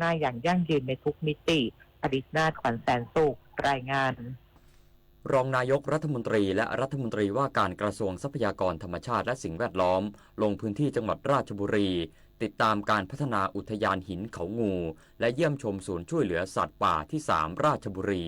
หน้าอย่างยั่งยืนในทุกมิติอดิษฐ์นาถ ขวัญแสนสุขรายงานรองนายกรัฐมนตรีและรัฐมนตรีว่าการกระทรวงทรัพยากรธรรมชาติและสิ่งแวดล้อมลงพื้นที่จังหวัดราชบุรีติดตามการพัฒนาอุทยานหินเขางูและเยี่ยมชมศูนย์ช่วยเหลือสัตว์ป่าที่ 3 ราชบุรี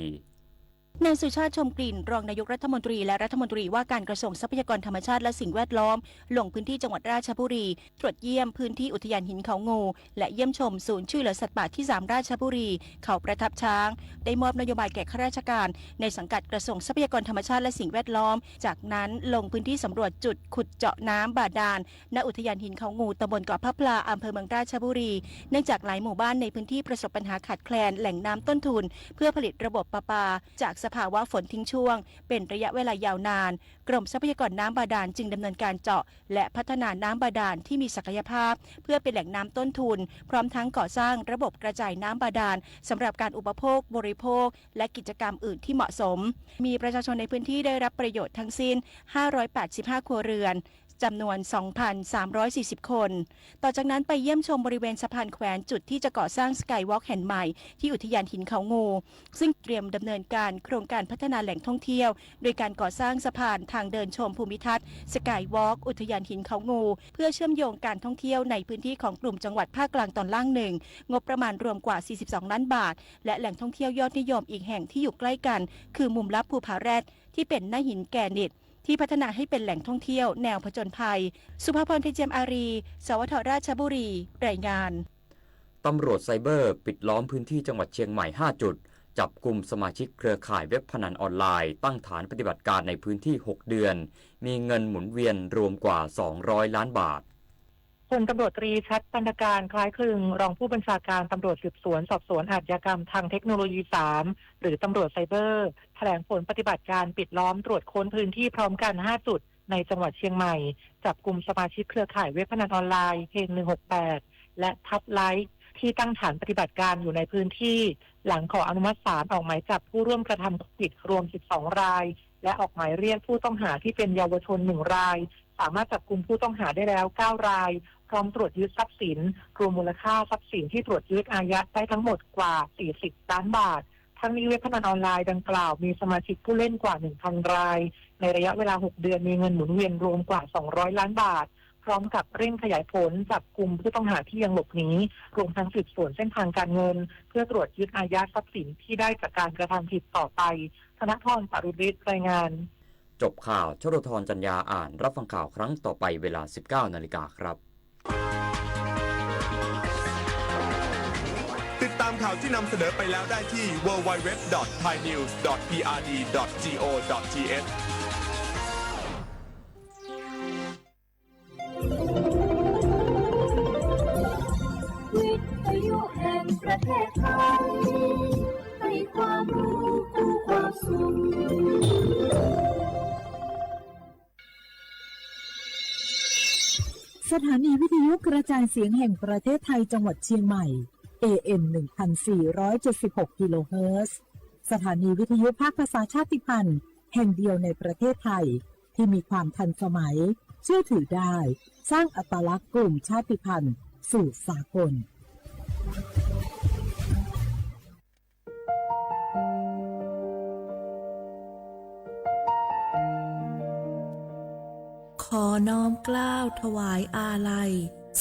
นายสุชาติชมกลิ่นรองนายกรัฐมนตรีและรัฐมนตรีว่าการกระทรวงทรัพยากรธรรมชาติและสิ่งแวดล้อมลงพื้นที่จังหวัดราชบุรีตรวจเยี่ยมพื้นที่อุทยานหินเขางูและเยี่ยมชมศูนย์ช่วยเหลือสัตว์ป่าที่ 3 ราชบุรีเขาประทับช้างได้มอบนโยบายแก่ข้าราชการในสังกัดกระทรวงทรัพยากรธรรมชาติและสิ่งแวดล้อมจากนั้นลงพื้นที่สำรวจจุดขุดเจาะน้ำบาดาลณอุทยานหินเขางูตำบลเกาะพระพลาอำเภอเมืองราชบุรีเนื่องจากหลายหมู่บ้านในพื้นที่ประสบปัญหาขาดแคลนแหล่งน้ำต้นทุนเพื่อผลิตระบบประปาจากสภาวะฝนทิ้งช่วงเป็นระยะเวลายาวนานกรมทรัพยากรน้ำบาดาลจึงดำเนินการเจาะและพัฒนาน้ำบาดาลที่มีศักยภาพเพื่อเป็นแหล่งน้ำต้นทุนพร้อมทั้งก่อสร้างระบบกระจายน้ำบาดาลสำหรับการอุปโภคบริโภคและกิจกรรมอื่นที่เหมาะสมมีประชาชนในพื้นที่ได้รับประโยชน์ทั้งสิ้น585ครัวเรือนจำนวน 2,340 คนต่อจากนั้นไปเยี่ยมชมบริเวณสะพานแขวนจุดที่จะก่อสร้างสกายวอล์กแห่งใหม่ที่อุทยานหินเขางูซึ่งเตรียมดำเนินการโครงการพัฒนาแหล่งท่องเที่ยวโดยการก่อสร้างสะพานทางเดินชมภูมิทัศน์สกายวอล์กอุทยานหินเขางูเพื่อเชื่อมโยงการท่องเที่ยวในพื้นที่ของกลุ่มจังหวัดภาคกลางตอนล่างหนึ่งงบประมาณรวมกว่า42ล้านบาทและแหล่งท่องเที่ยวยอดนิยมอีกแห่งที่อยู่ใกล้กันคือมุมลับภูผาแรดที่เป็นหน้าหินแกนิตที่พัฒนาให้เป็นแหล่งท่องเที่ยวแนวผจญภัยสุภาพร เพชรเจียมอารีสวทราชบุรีรายงานตำรวจไซเบอร์ปิดล้อมพื้นที่จังหวัดเชียงใหม่5จุดจับกลุ่มสมาชิกเครือข่ายเว็บพนันออนไลน์ตั้งฐานปฏิบัติการในพื้นที่6เดือนมีเงินหมุนเวียนรวมกว่า200ล้านบาทพลตำรวจตรีชัดบรรณการคล้ายคลึงรองผู้บัญชาการตำรวจสืบสวนสอบสวนอาชญากรรมทางเทคโนโลยี3หรือตำรวจไซเบอร์แถลงผลปฏิบัติการปิดล้อมตรวจค้นพื้นที่พร้อมกัน5จุดในจังหวัดเชียงใหม่จับกลุ่มสมาชิกเครือข่ายเว็บพนันออนไลน์เพน168และทับไลท์ที่ตั้งฐานปฏิบัติการอยู่ในพื้นที่หลังขออนุมัติศาลออกหมายจับผู้ร่วมกระทำผิดรวม12รายและออกหมายเรียกผู้ต้องหาที่เป็นเยาวชน1รายสามารถจับกุมผู้ต้องหาได้แล้ว9รายพร้อมตรวจยึดทรัพย์สินรวมมูลค่าทรัพย์สินที่ตรวจยึดอายัดได้ทั้งหมดกว่า40ล้านบาททั้งนี้เว็บพนันออนไลน์ดังกล่าวมีสมาชิกผู้เล่นกว่า 1,000 รายในระยะเวลา6เดือนมีเงินหมุนเวียนรวมกว่า200ล้านบาทพร้อมกับเร่งขยายผลจับกุมผู้ต้องหาที่ยังหลบหนีรวมทั้งสืบสวนเส้นทางการเงินเพื่อตรวจยึดอายัดทรัพย์สินที่ได้จากการกระทำผิดต่อไปธนพร ปรุฤทธิ์รายงานจบข่าวชโรธรจัญญาอ่านรับฟังข่าวครั้งต่อไปเวลา 19 นาฬิกาครับติดตามข่าวที่นำเสนอไปแล้วได้ที่ www.thainews.prd.go.th วิทยุแห่งประเทศไทยให้ความรู้คู่ความสุขสถานีวิทยุกระจายเสียงแห่งประเทศไทยจังหวัดเชียงใหม่ AM 1476 กิโลเฮิรตซ์สถานีวิทยุภาคภาษาชาติพันธุ์แห่งเดียวในประเทศไทยที่มีความทันสมัยเชื่อถือได้สร้างอัตลักษณ์กลุ่มชาติพันธุ์สู่สากลขอน้อมเกล้าถวายอาลัย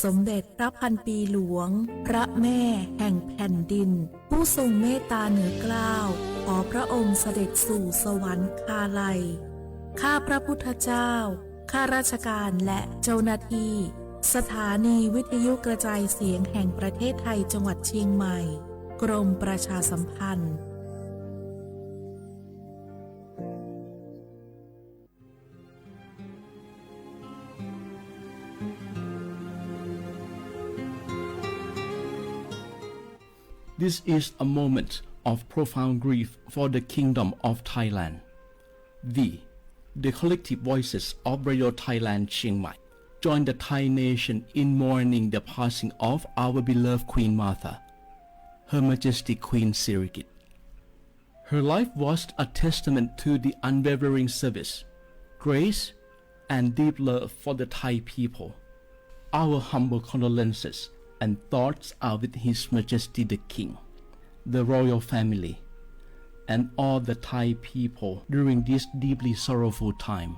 สมเด็จพระพันปีหลวงพระแม่แห่งแผ่นดินผู้ทรงเมตตาเหนือเกล้าขอพระองค์เสด็จสู่สวรรคาลัยข้าพระพุทธเจ้าข้าราชการและเจ้าหน้าที่สถานีวิทยุกระจายเสียงแห่งประเทศไทยจังหวัดเชียงใหม่กรมประชาสัมพันธ์This is a moment of profound grief for the Kingdom of Thailand. We, the collective voices of Radio Thailand Chiang Mai, join the Thai nation in mourning the passing of our beloved Queen Martha, Her Majesty Queen Sirikit. Her life was a testament to the unwavering service, grace, and deep love for the Thai people. Our humble condolences and thoughts are with His Majesty the King, the royal family, and all the Thai people during this deeply sorrowful time.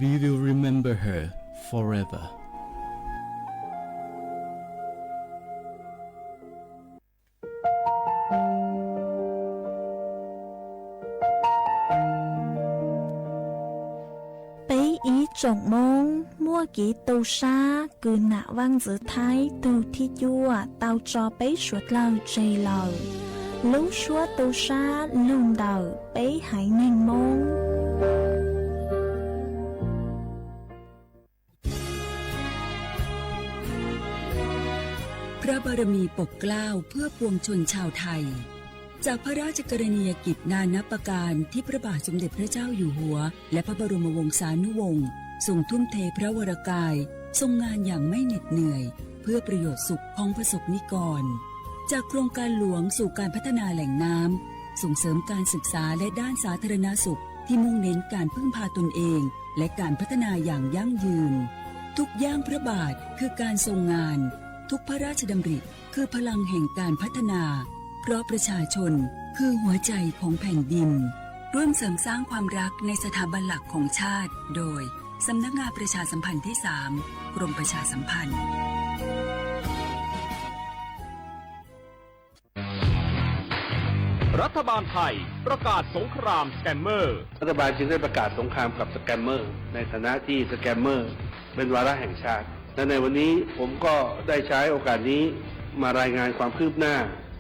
We will remember her forever. Bấy ý trọng mong mua kỹ tàu xa cứ nạ vang giữa thái tàu thi chua tàu cho bấy suốt lâu chây lâu lúc suốt tàu xa lùng đầu bấy hãy nhanh mong. พระบารมีปกเกล้าเพื่อปวงชนชาวไทยจากพระราชกรณียกิจนานับประการที่พระบาทสมเด็จพระเจ้าอยู่หัวและพระบรมวงศานุวงศ์ทรงทุ่มเทพระวรกายทรงงานอย่างไม่เหน็ดเหนื่อยเพื่อประโยชน์สุขของประสบนิกรจากโครงการหลวงสู่การพัฒนาแหล่งน้ำส่งเสริมการศึกษาและด้านสาธารณสุขที่มุ่งเน้นการพึ่งพาตนเองและการพัฒนาอย่างยั่งยืนทุกย่างพระบาทคือการทรงงานทุกพระราชดำริคือพลังแห่งการพัฒนาเพราะประชาชนคือหัวใจของแผ่นดินร่วมเสริมสร้างความรักในสถาบันหลักของชาติโดยสำนักงานประชาสัมพันธ์ที่ 3 กรมประชาสัมพันธ์รัฐบาลไทยประกาศสงครามสแกมเมอร์รัฐบาลจึงได้ประกาศสงครามกับสแกมเมอร์ในฐานะที่สแกมเมอร์เป็นวาระแห่งชาติและในวันนี้ผมก็ได้ใช้โอกาสนี้มารายงานความคืบหน้า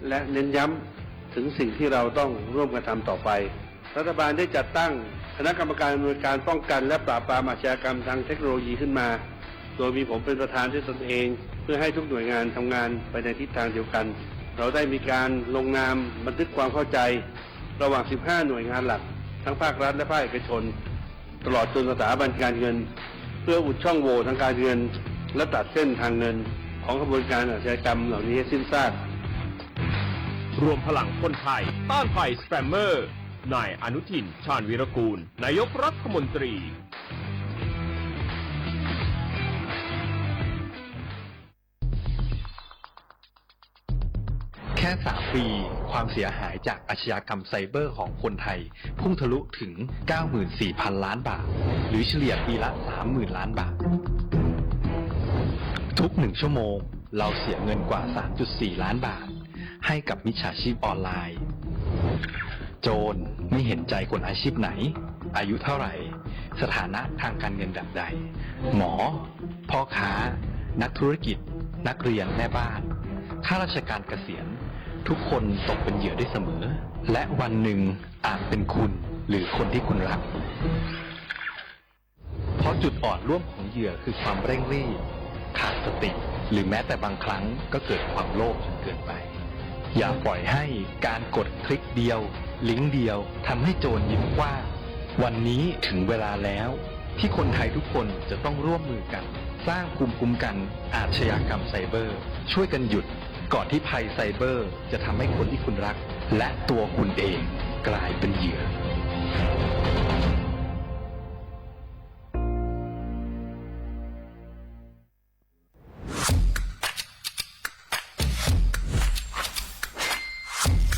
และเน้นย้ำถึงสิ่งที่เราต้องร่วมกันทำต่อไปรัฐบาลได้จัดตั้งคณะกรรมการอำนวยการป้องกันและปราบปรามอาชญากรรมทางเทคโนโลยีขึ้นมาโดยมีผมเป็นประธานด้วยตนเองเพื่อให้ทุกหน่วยงานทำงานไปในทิศทางเดียวกันเราได้มีการลงนามบันทึกความเข้าใจระหว่าง 15 หน่วยงานหลักทั้งภาครัฐและภาคเอกชนตลอดจนสถาบันการเงินเพื่ออุดช่องโหว่ทางการเงินและตัดเส้นทางเงินของกระบวนการอาชญากรรมเหล่านี้ให้สิ้นซากรวมพลังคนไทยต้านภัยสแกมเมอร์นายอนุทินชาญวีรกูลนายกรัฐมนตรีแค่3 ปีความเสียหายจากอาชญากรรมไซเบอร์ของคนไทยพุ่งทะลุถึง 94,000 ล้านบาทหรือเฉลี่ยปีละ 30,000 ล้านบาททุก1 ชั่วโมงเราเสียเงินกว่า 3.4 ล้านบาทให้กับมิจฉาชีพออนไลน์โจรไม่เห็นใจคนอาชีพไหนอายุเท่าไหร่สถานะทางการเงินแบบใดหมอพ่อค้านักธุรกิจนักเรียนแม่บ้านข้าราชการเกษียณทุกคนตกเป็นเหยื่อได้เสมอและวันหนึ่งอาจเป็นคุณหรือคนที่คุณรักเพราะจุดอ่อนร่วมของเหยื่อคือความเร่งรีบขาดสติหรือแม้แต่บางครั้งก็เกิดความโลภจนเกินไปอย่าปล่อยให้การกดคลิกเดียวลิงก์เดียวทำให้โจรยิ้มกว้างวันนี้ถึงเวลาแล้วที่คนไทยทุกคนจะต้องร่วมมือกันสร้างภูมิคุ้มกันอาชญากรรมไซเบอร์ช่วยกันหยุดก่อนที่ภัยไซเบอร์จะทำให้คนที่คุณรักและตัวคุณเองกลายเป็นเหยื่อ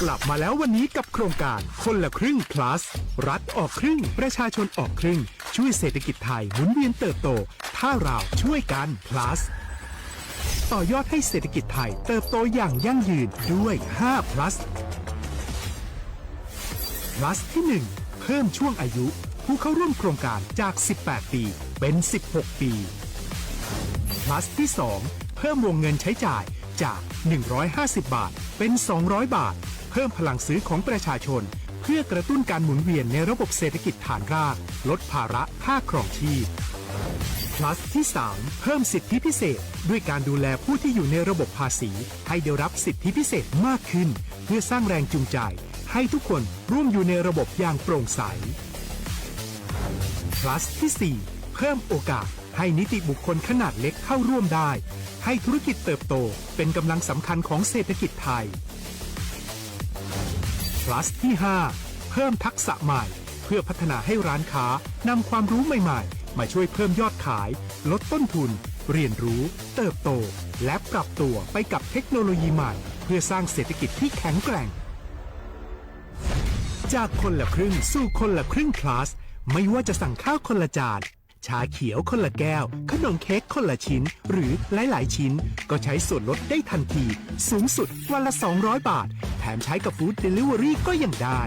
ก ลับมาแล้ววันนี้กับโครงการคนละครึ่ง plus รัฐออกครึ่งประชาชนออกครึ่งช่วยเศรษฐกิจไทยหมุนเวียนเติบโตถ้าเราช่วยกัน plus ต่อยอดให้เศรษฐกิจไทยเติบโตอย่างยั่งยืนด้วย5 plus plus ที่ 1 เพิ่มช่วงอายุผู้เข้าร่วมโครงการจาก18 ปีเป็น16 ปี plus ที่ 2 เพิ่มวงเงินใช้จ่ายจาก150 บาทเป็น200 บาทเพิ่มพลังซื้อของประชาชนเพื่อกระตุ้นการหมุนเวียนในระบบเศรษฐกิจฐานรากลดภาระค่าครองชีพ plus ที่ 3 เพิ่มสิทธิพิเศษด้วยการดูแลผู้ที่อยู่ในระบบภาษีให้ได้รับสิทธิพิเศษมากขึ้นเพื่อสร้างแรงจูงใจให้ทุกคนร่วมอยู่ในระบบอย่างโปร่งใส plus ที่ 4 เพิ่มโอกาสให้นิติบุคคลขนาดเล็กเข้าร่วมได้ให้ธุรกิจเติบโตเป็นกำลังสำคัญของเศรษฐกิจไทย plus ที่ 5 เพิ่มทักษะใหม่เพื่อพัฒนาให้ร้านค้านำความรู้ใหม่ๆมาช่วยเพิ่มยอดขายลดต้นทุน เรียนรู้เติบโตและปรับตัวไปกับเทคโนโลยีใหม่เพื่อสร้างเศรษฐกิจที่แข็งแกร่งจากคนละครึ่งสู่คนละครึ่ง plus ไม่ว่าจะสั่งข้าวคนละจานชาเขียวคนละแก้วขนมเค้กคนละชิ้นหรือหลายๆชิ้นก็ใช้ส่วนลดได้ทันทีสูงสุดวันละ200 บาทแถมใช้กับฟู้ดเดลิเวอรี่ก็ยังได้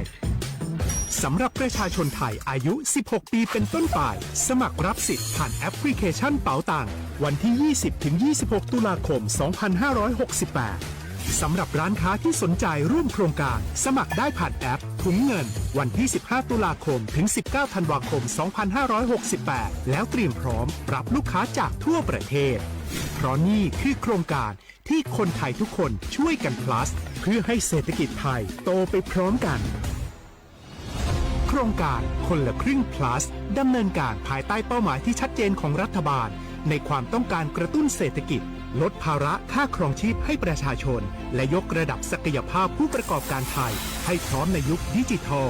สำหรับประชาชนไทยอายุ 16 ปีเป็นต้นไปสมัครรับสิทธิ์ผ่านแอปพลิเคชันเป๋าตังวันที่ 20-26 ตุลาคม 2568 สำหรับร้านค้าที่สนใจร่วมโครงการสมัครได้ผ่านแอปถุงเงินวันที่ 15 ตุลาคมถึง 19 ธันวาคม 2568 แล้วเตรียมพร้อมรับลูกค้าจากทั่วประเทศเพราะนี่คือโครงการที่คนไทยทุกคนช่วยกัน plus เพื่อให้เศรษฐกิจไทยโตไปพร้อมกันโครงการคนละครึ่ง plus ดำเนินการภายใต้เป้าหมายที่ชัดเจนของรัฐบาลในความต้องการกระตุ้นเศรษฐกิจลดภาระค่าครองชีพให้ประชาชนและยกระดับศักยภาพผู้ประกอบการไทยให้พร้อมในยุคดิจิทัล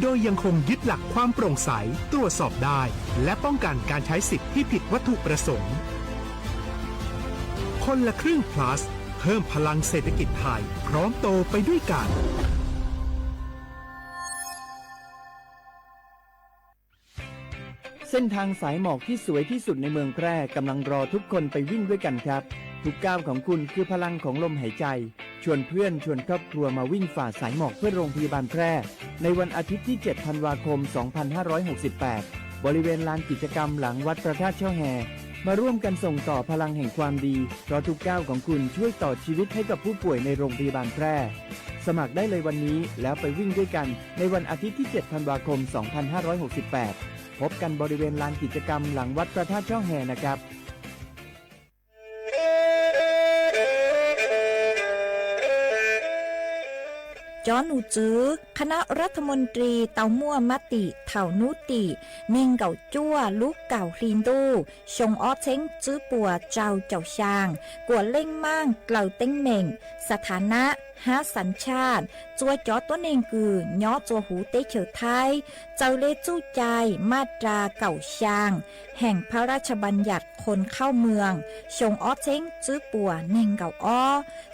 โดยยังคงยึดหลักความโปร่งใสตรวจสอบได้และป้องกันการใช้สิทธิ์ที่ผิดวัตถุประสงค์คนละครึ่ง plus เพิ่มพลังเศรษฐกิจไทยพร้อมโตไปด้วยกันเส้นทางสายหมอกที่สวยที่สุดในเมืองแพร่กำลังรอทุกคนไปวิ่งด้วยกันครับทุกก้าวของคุณคือพลังของลมหายใจชวนเพื่อนชวนครอบครัวมาวิ่งฝ่าสายหมอกเพื่อโรงพยาบาลแพร่ในวันอาทิตย์ที่ 7 ธันวาคม 2568 บริเวณลานกิจกรรมหลังวัดพระธาตุช่อแฮมาร่วมกันส่งต่อพลังแห่งความดีเพราะทุกก้าวของคุณช่วยต่อชีวิตให้กับผู้ป่วยในโรงพยาบาลแพร่สมัครได้เลยวันนี้แล้วไปวิ่งด้วยกันในวันอาทิตย์ที่ 7 ธันวาคม 2568พบกันบริเวณลานกิจกรรมหลังวัดพระธาตุช่อแฮนะครับจอหนูจื้อคณะรัฐมนตรีเตามั่วมติเถานุติเมงเก่าจั่วลูกเก่าคลีนดูชงอ้อเช้งจื้อปัวเจ้าเจ้าช่างกวดเล่งมั่งเกล่าเต้งเหม่งสถานะหาสัญชาติจัวจอตัวเองคือย่อจัวหูเตเฉอไทยเจ้าเลจู้ใจมาตราเก่าช่างแห่งพระราชบัญญัติคนเข้าเมืองชงอ้อเช้งจื้อปัวเน่งเก่าอ้อ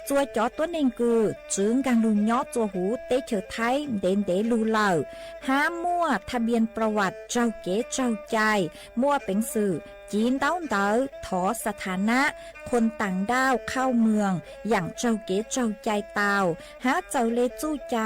จัวจอตัวเองคือจื้งกังลุงย่อจัวหูเตเฉอไทยเด่นเดลูเหล่าหามั่วทะเบียนประวัติเจ้าเก๋เจ้าใจมั่วเป็นสื่อจีนเต้าเต๋อถอสถานะคนต่างด้าวเข้าเมืองอย่างเจ้าเก๋เจ้าใจเตาหาเจ้าเลจู้ใจ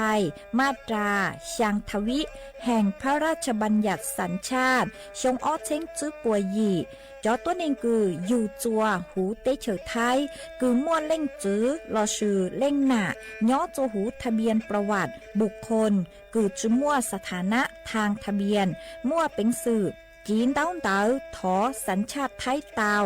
มาตราช่างทวิแห่งพระราชบัญญัติสัญชาติชงอ้อเช้งจื้อปัวหยี่จอตัวเองคืออยู่จัวหูเตเฉอไทยคือมั่วเล่งจื้อรอชื่อเล่งหน้าย่อจัวหูทะเบียนประวัติบุคคลคือจื้อมั่วสถานะทางทะเบียนมั่วเป็นสื่อจีนเต้าเต๋อถอสัญชาติไทยเตา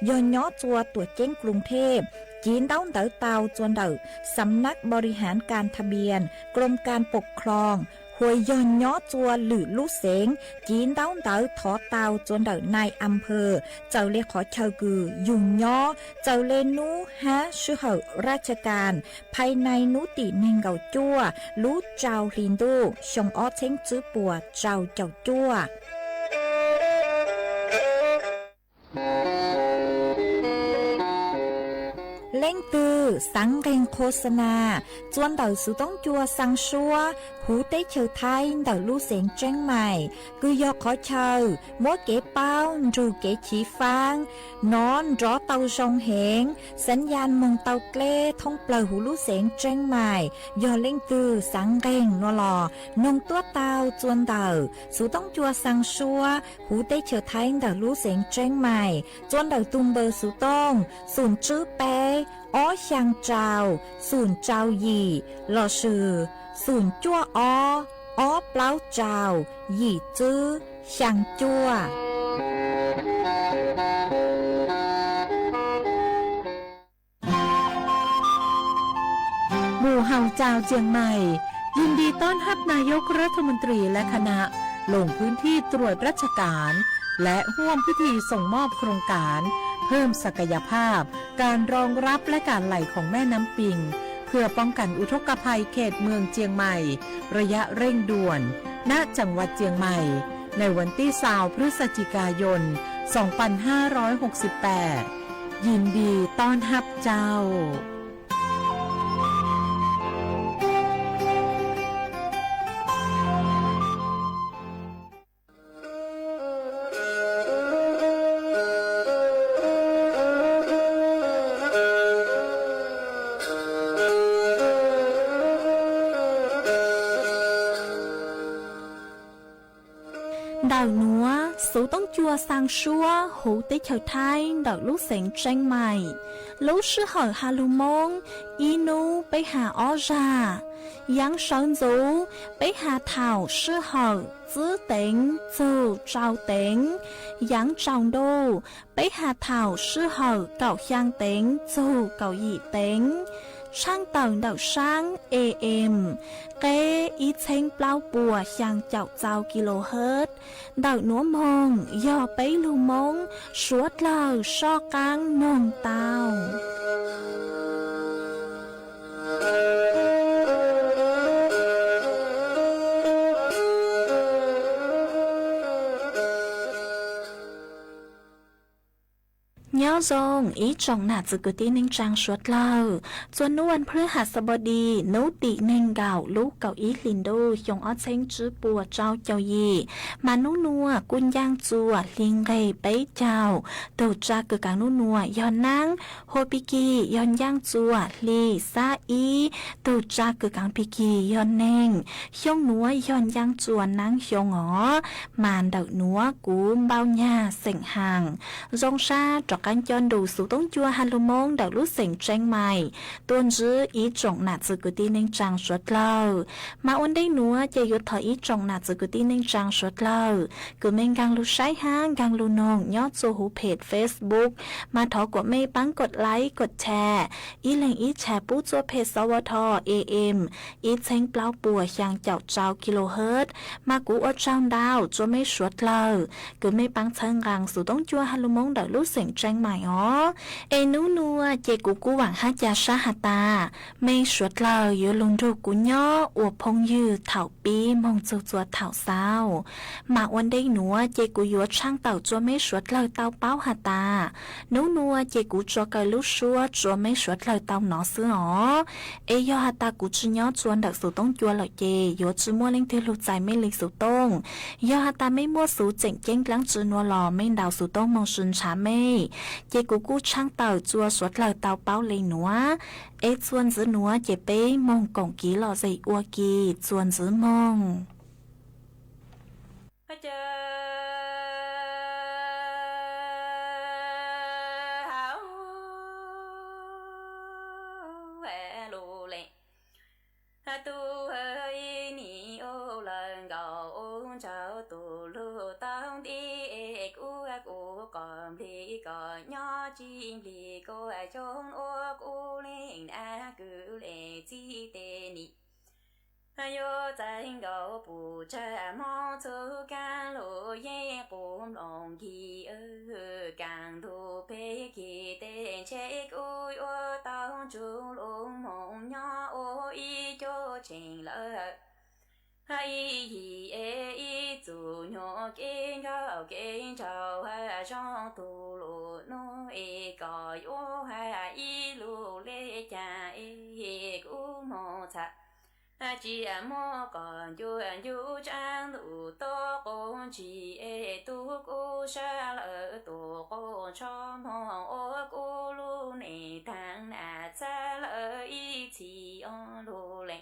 ย้อนย่อจัวตัวเจ้งกรุงเทพจีนเต้าเต๋อเตาจวนเต๋อสำนักบริหารการทะเบียนกรมการปกครองหวยย้อนย่อจัวหรือลู่เสงจีนเต้าเต๋อถอเตาจวนเต๋อนายอำเภอเจ้าเลขอเชากือยุ่งย่อเจ้าเลนูฮะชื่อเหอราชการภายในนุติเนงเก่าจัวลู่เจ้าลินดูชงอ้อเช้งจื้อปัวเจ้าเจ้าจัวเล่งตือสังเกงโฆษณาจวนเต่าสุต้องจัวสังชัวหูเต้เชอไทยเต่าลู่เสียงเจ้งใหม่คือยอขอเชอมัวเก๋เป้ารูเก๋ฉีฟางนอนรอเต่าชงเหงสัญญาณมงเต่าเกล้ท่องเปล่าหูลู่เสียงเจ้งใหม่ยอเล่งตือสังเกงนัวหล่อนงตัวเต่าจวนเต่าสุต้องจัวสังชัวหูเต้เชอไทยเต่าลู่เสียงเจ้งใหม่จวนเต่าตุงเบอร์สุต้องศูนย์จื้อเป้อ้อช่างเจ้าศูนย์เจ้าหยี่หล่อชื่อศูนย์จั่วอ้อเปล่าเจ้าหยี่จื้อช่างจั่วหมู่เห่าเจ้าเจียงใหม่ยินดีต้อนรับนายกรัฐมนตรีและคณะลงพื้นที่ตรวจราชการและร่วมพิธีส่งมอบโครงการเพิ่มศักยภาพการรองรับและการไหลของแม่น้ำปิงเพื่อป้องกันอุทกภัยเขตเมืองเจียงใหม่ระยะเร่งด่วนณจังหวัดเจียงใหม่ในวันที่20 พฤศจิกายน 2568 ยินดีต้อนรับเจ้าĐào núa, số tông chùa sang xua, hữu tế chào thái, đào lúc sáng tranh mày. Lúc sư hỏi hà lưu mông, y nụ bấy hà ó ra. Giáng sơn dũ, bấy hà thảo sư hỏi, giữ tính, dù trao tính. Giáng trọng đô, bấy hà thảo sư hỏi, cậu giang tính, dù cậu dị tính. Sang tầng đảo sáng AM, kế ý chênh bao bùa sang chào chào kHz, đảo núa mông, do bấy lưu mông, suốt lời so căng nông tàu. Nhớ dòng ý trọng nạt dự cử tí ninh trang suốt lâu. Chuan nụวันพฤหัสบดีนุติเน่งเก่าลูกเก่าอีลินโดยงอ้อเช้งจื้อปัวเจ้าเจ้ายีมานุนัวกุนย่างจัวลิงเกยไปเจ้าตูจากเกือกางนุนัวยอนนั่งโฮปิกียอนย่างจัวลีซาอีตูจากเกือกางปิกียอนเน่งยงนัวยอนย่างจัวนั่งยงอ๋อมานเดานัวกูเบาหญ้าเสียงห่างจงชาจอกกันจอนดูสู่ต้องจัวฮัลโลมงเดาลุเสียงแจ้งใหม่ตัวจื้ออีจงหนาจือกุตีนิ่งจังสวดเล่ามาวันได้นัวจะยุดถอยอีจงหนาจือกุตีนิ่งจังสวดเล่ากูเมงกังลูใช้ห้างกังลูนงยอดสู่หูเพจ Facebook มาถอกดไม่ปังกดไลค์กดแชร์อีแหล่งอีแชร์ปู้จัวเพจสวท AM อีเช้งเปล่าปัวยังเจ้าเจ้าkHzมากูอดเจ้าดาวจัวไม่สวดเล่ากูไม่ปังเชิงรังสู่ต้องจัวฮัลโลมงเดาลุเสียงแจ้งใหม่อ๋อเอนูนัวเจกูหวังฮัจยาชาหตาไม่สวดเล่าอยู่ลุงดูกุญย่ออวบพงยืดเถาปีมองจัวจัวเถาเศร้ามาวันได้หนัวเจกูยัวช่างเต่าจัวไม่สวดเล่าเต่าเป้าหตานัวเจกูจัวกะลุชัวจัวไม่สวดเล่าเต่าหนอซื้ออ๋อเอยอหตากูจืย่อจวนดักสู่ต้องจัวหล่อเจยัวจืมัวเล่งเทลุใจไม่ลิงสู่ต้องยอหตาไม่มัวสู่เจ๋งเจ้งกลางจืนัวหล่อไม่ดาวสู่ต้องมองชุนช้าไม่เจกูช่างเต่าจัวสวดเล่าเต่าเป้าเลยหนัวเอชวนซื้อหนัวเจเป้มองกงกีหล่อใจอัวกีชวนซื้อมองchim lì cô ai chôn ô cô lên à cứ lệ chi tê nị ayo danh gạo bù cha mò thu can lộ ye bùm lòng kỳ càng thu bê kỳ tên chết ôi ô tao chú lông mộng nhỏ ô y cho trình lỡ hay hi e zu nyo kinh gạo kinh chào ha trong tu lu no e ga yo ha i lu le cha e ku mo cha chỉ mo còn yu trang lu to con chỉ e tu ku sa lỡ tu con cho mo o ku lu ne tang na cha lỡ i chi on lu le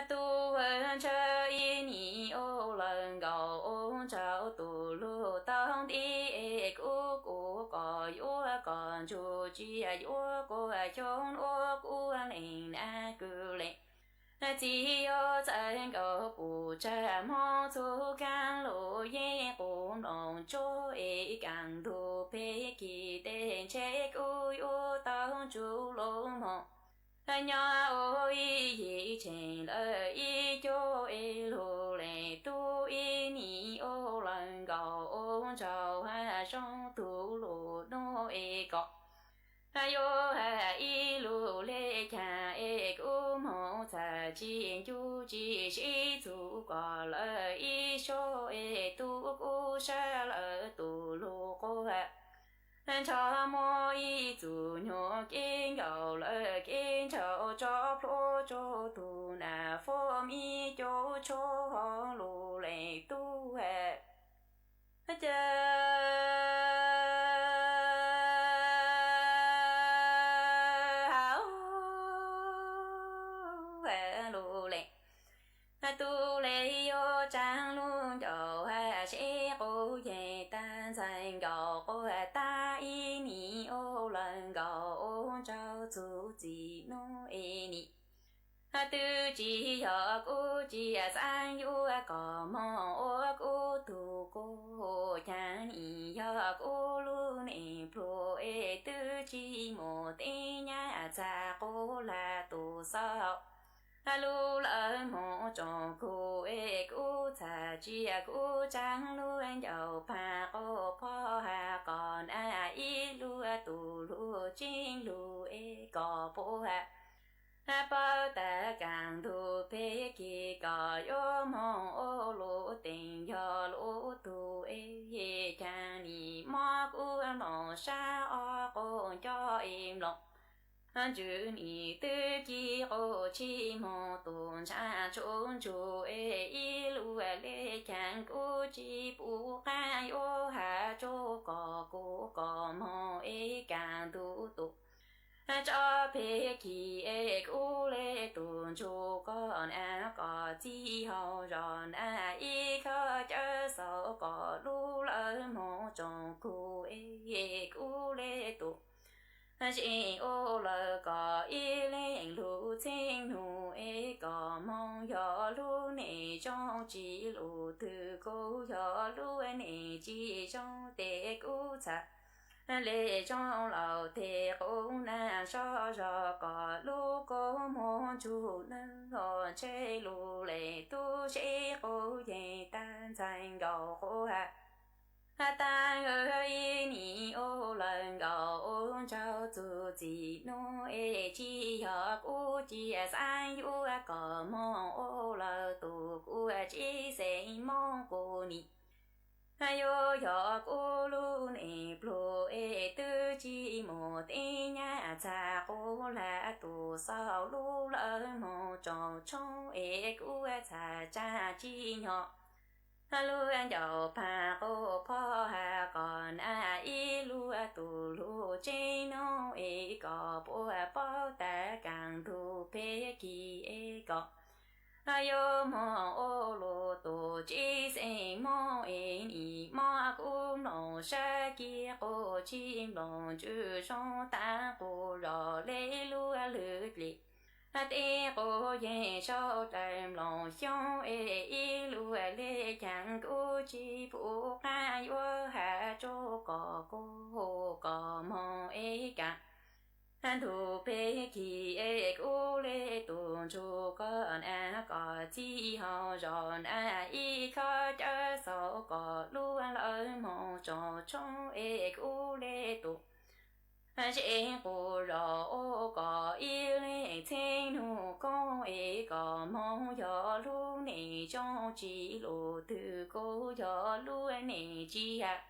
tu hơn chơi ni ô lần gạo ô chào tu lu tang đi cô có yo còn chú chi yo cô chọn ô cô lên na cứ lên chỉ yo chân gạo bù cha mò thu can lu ye bùn lòng cho càng thu pe kỳ tên chết ôi ô tao chú lông mong nhà ôi y trên lời y cho y lu lệ tu y ni ô lần gạo ô chào ha trong tu lu no y cọ ayo ha y lu lệ cha y cu mo cha chi chu chi chi tu qua lời y cho y tu cu sa lời tu lu cô ha cho mỗi chủ nhỏ kinh cầu lời kinh cho pro cho tu na phô mi cho hong lu lệ tu hệ tu lệ yo trang luôn đầu ha sẽ cô về tan thành gạo cô ta y ni ô lần gạo trao chú chỉ nó e ni tư chỉ cho cô chỉ sang yu có mong ô cô tu cô cha ni cho cô luôn e pro e tư chỉ một tên nhà cha cô là tu sao lu lỡ một trò cô e cô thà chia cô trắng luôn giàu pa cô po ha còn ai lu tu lu chính lu e có po ha bao ta càng thu phê kỳ có yo mong ô lu tình yo lu tu e cha ni mo cô lo sa o cô cho im lòng chữ ni tư chi ô chi mô tôn cha chốn chú e y lu lê chẳng cô chi bu ca yo ha cho có mô e càng tu tu cho phê kỳ e cô lê tôn chú con có chi hậu ròn y khó chớ sợ có lu lỡ mô trong cô e cô lê tu chỉ ô lờ có y lên lu thiên nu e có mong gió lu nè trong chỉ lu từ cô gió lu nè chỉ trong tê cô chặt lệ trong lầu tê cô na so gió có lu cô mong chú nâng hồn chế lu lệ tu chế cô dây tan thành gầu cô hạ ta ơi ni ô lần gạo ôn trao tu chỉ nó e chi học u chi sang yu có mong ô lờ tu u chi sẽ mong cô ni ayo học u lu ne pro e tư chi một e nhà cha cô là tu sao lu lỡ một trò trong e u cha chi nhỏ lu anh giàu pa cô po ha còn ai lu tu lu chế nó e có po ta càng thu phê kỳ e có ayo mo ô lu tu chi se mo e ni mo cũng nó sa kia cô chim lòng chữ trong ta cô rõ lê lu lư lì tê cô ye sao trầm lòng xiong e y lu lê chẳng cô chi phụ ca yo ha cho có mong e cả thu phê kỳ e cô lê tuôn chu con có chi hao giòn y khó chớ sao có luôn lỡ mong cho trong e cô lê tuôn chỉ cô rõ có y lệ thiên nu có e có mong gió lu nè trong chỉ lộ từ cô gió lu nè chi hạ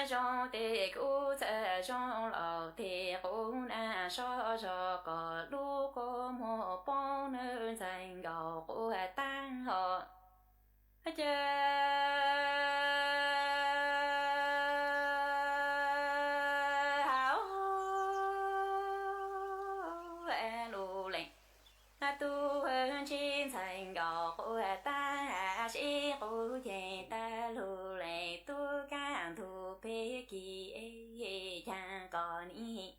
trong tê cô ta trong lầu tê cô na so so có lu có một bao nơi thành gạo cô tan họ tu hơn trên thành gạo cô ta chỉ cô về ta lu lệ tu càng thu phê kỳ e chẳng còn ý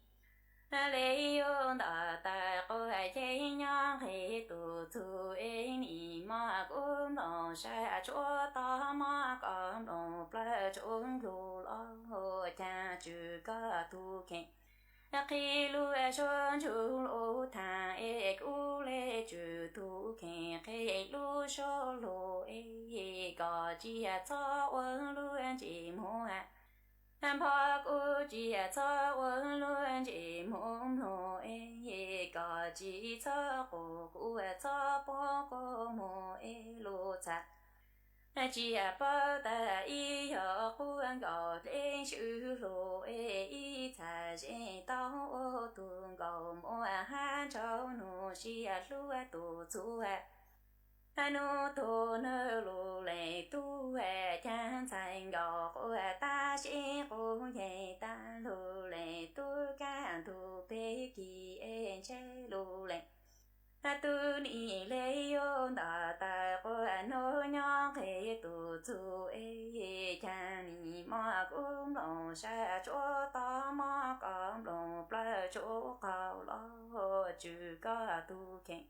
lấy yon ta cô chế nhang he tu tu e ni ma cô nó sa chúa ta ma con nó pla chung lu lo cha chữ ca tu khen khi lu son chu lu thang e cu lê chữ tu khen khi lu so lu e có chi cho ôn lu chỉ mua nam phật cu chỉ cho ôn lu chỉ mua lu e có chi cho cô cho po cô mua e lu chặt chỉ bảo ta ý yo quan gạo lên chữ lô ý ta chỉ tao tuôn gạo mua han cháu nô chỉ lúa tu chú nô tu nô lô lệ tu chan thành gạo ta chỉ cô nhẹ ta lô lệ tu can tu bê kỳ chế lô lệ tu ni lê yo ta cô nô nhong khê tu tu cha ni ma cũng lòng sa chỗ ta ma cũng lòng pla chỗ cao lo chữ ca tu khen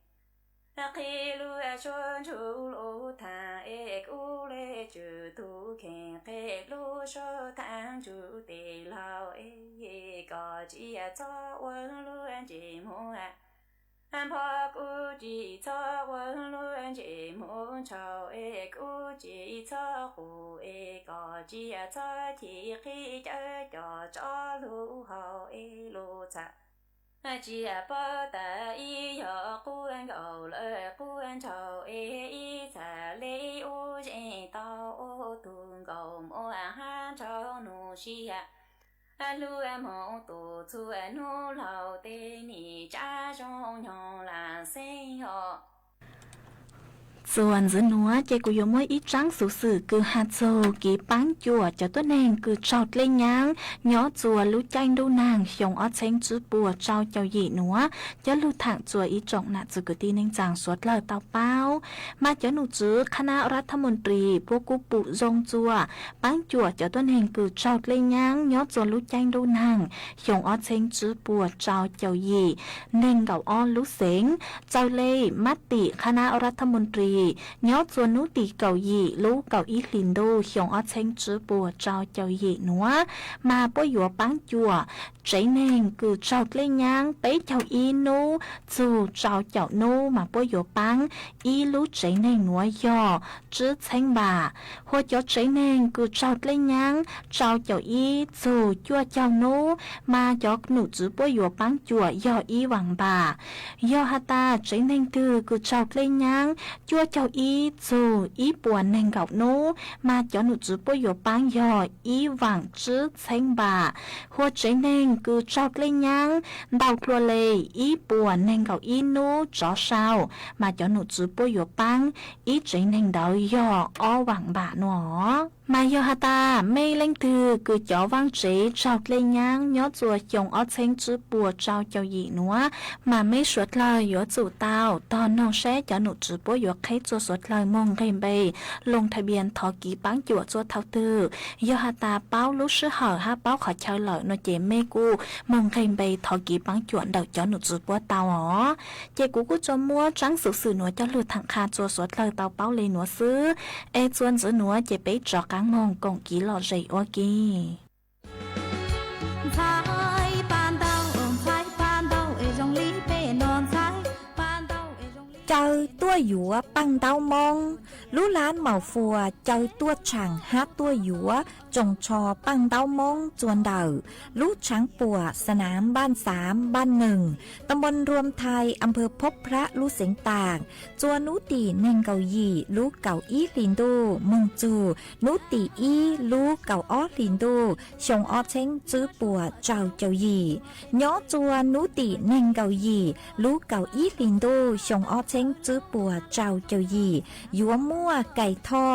khi lu chôn chú lu thà u lê chữ tu khen khi lu sơ thang chú tề lao có chỉ cho quân lu chỉ mua anh phật u chỉ cho quân lu chỉ mua chào u chỉ cho cụ có chỉ cho thì khi cho lu hậu lu cha chỉ bảo ta ý yo quan gạo lệ quan chào ý ta lấy u chỉ tao tuôn gạo mua han chào nô xia lu mong tu chu nu lao tê ni cha trong nhong là sen yoส่วนgiữa nó chạy của mỗi ít trắng sự sự cứ hạt dầu kỹ bán chùa cho tốt nàng cứ trọt lên nhang nhỏ chùa lú chanh đu nàng xong ở chanh chữ bùa trao cho dị nó cho lú thẳng chùa ý trọng nạ chữ cứ tin nên chàng suốt lời tao bao mà cho nụ chữ khanaรัฐมนตรีพวกกูphụ dông chùa bán chùa cho tốt nàng cứ trọt lên nhang nhỏ chùa lú chanh đu nàng xong ở chanh chữ bùa trao cho dị nên gạo o lú xén trao lê mát tị khanaรัฐมนตรีnhớ cho nú tì cầu gì lú cầu ít liền đô xong ở trên chữ bùa trao cho gì nữa mà bố dùa bán chùa trái nên cứ trao lên nhang bấy chào y nú dù trao chào nú mà bố dùa bán y lú trái nên nữa do chứ thanh bà hoặc cho trái nên cứ trao lên nhang trao chào y dù chua chào nú mà cho nụ chữ bố dùa bán chùa do y hoàng bà do hà ta trái nên cứ trao lên nhang chua chào ý dù ý buồn nên gặp nô mà cho nụ chữ bố dụ bán dò ý vàng chứ thanh bà hoặc trái nên cứ trao lên nhang đào thua lê ý buồn nên gặp ý nô cho sao mà cho nụ chữ bố dụ bán ý trái nên đào dò ó vàng bà nó mà do hà ta mê lên từ cứ cho vang chế trao lên nhang nhớ chùa chồng ở trên chữ bùa trao cho gì nữa mà mê suốt lời dỗ chủ tao tao non sẽ cho nụ chữ bố dụ khách chùa suốt lời mong game bề lông thay biên thọ ký bán chùa chùa thao tư do hà ta báo lúc sứ hở ha báo khỏi chơi lợi nó chế mê cu mong game bề thọ ký bán chùa đầu cho nụ chữ bùa tao ó chế cú cho mua trắng sự sự nữa cho lừa thẳng kha chùa suốt lời tao báo lên nữa xứ e chuan giữ nữa chế bế trọ cá ngon còn kỹ lọ dày ô kì chơi tua dũa bằng đau mong lú lán màu phùa chơi tua chẳng hát tua dũa trồng trò bằng đau mong chuồn đầuลูช้างปัวสนามบ้าน3บ้าน1ตำบลรวมไทยอำเภอพบพระลูเสียงต่างจวนนุตีเนงเกาหยีลูเก่าอีลินโดเมืองจูนุตีอีลูเก่าอ้อลินโดชงอ้อเช้งจื้อปัวเจ้าเจ้าหยีย้อจวนนุตีเนงเกาหยีลูเก่าอีลินโดชงอ้อเช้งจื้อปัวเจ้าเจ้าหยียัวมั่วไก่ท่อ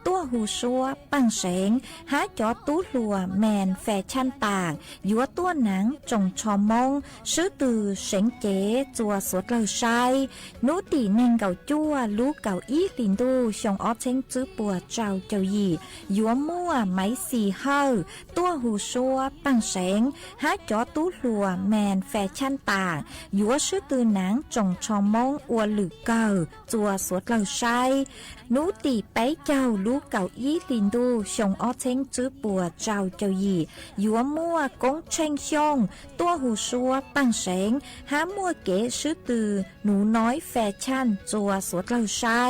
ตัวหูชัวปังเสงหาจอตู้ลัวแมนแฟชั่นต่างยัวตัวหนังจงชอมงซื้อตือเสงเก๋จัวสวดเลยใช้นุตีเนงเก่าจั่วลูเก่าอีลินดูชงอ้อเช้งจื้อปัวเจ้าเจ้าหยียัวมั่วไม้สีเฮาตัวหูชัวปังเสงหาจอตู้ลัวแมนแฟชั่นต่างยัวซื้อตือหนังจงชอมงอวหรือเก่าจัวสวดเลยใช้นุตีไปเจ้าลูเก่าอีลินดูชงอ้อเช้งจื้อปัวเจ้าเจ้าหยียัวมั่วกงเชงชงตัวหูชัวปังเสงหามั่วเก๋ซื้อตือหนูน้อยแฟชั่นจัวสวดเลยใช้